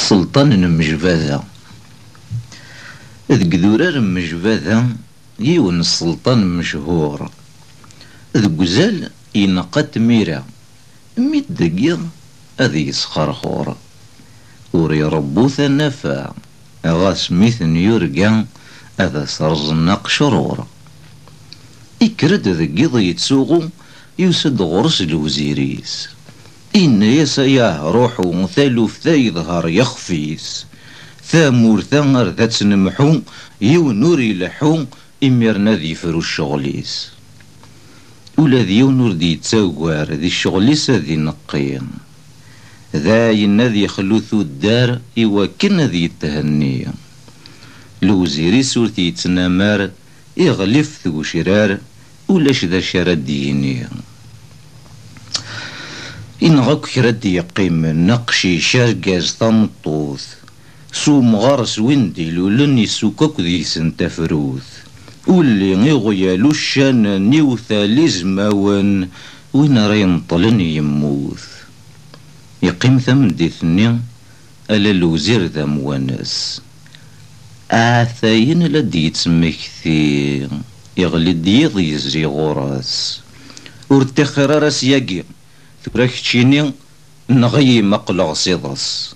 السلطان مجباذة ذك ذورار مجباذة يون السلطان مشهور ذك وزال ينقات ميرا ميت دقيق هذي يسخرخور وري ربو ثنافا غاس ميثن يرقا هذا سرزناق شرور يكرد ذقيض يتسوغو يوسد غرس الوزيريس إن يسياه روحو مثالو فتا يظهر يخفيس ثامور ثانر ذات سنمحو يو نور يلحو إميرنا ذي فرو الشغليس ولا ذي نور دي يتساوغوار ذي الشغليس ذي نقيم ذاين ذي خلوثو الدار إواكن ذي يتهني الوزيري سورتي يتنامار يغلف ذو شرار ولاش ذا شراد ديني إن غاك كراد يقيم نقشي شارقاز طنطوث سو مغارس ويندي لولن يسوكاك ذي سنتفروث واللي يغيالو الشان نيوثا لزماوان وين راين طلن يموث يقيم ثمن ديثني ألا الوزير ذا موانس آثاين لدي يتسمى كثير يغلي ديض يزري غراس ورتخر راس ياقي ثراك تشيني نغي مقلع صيدس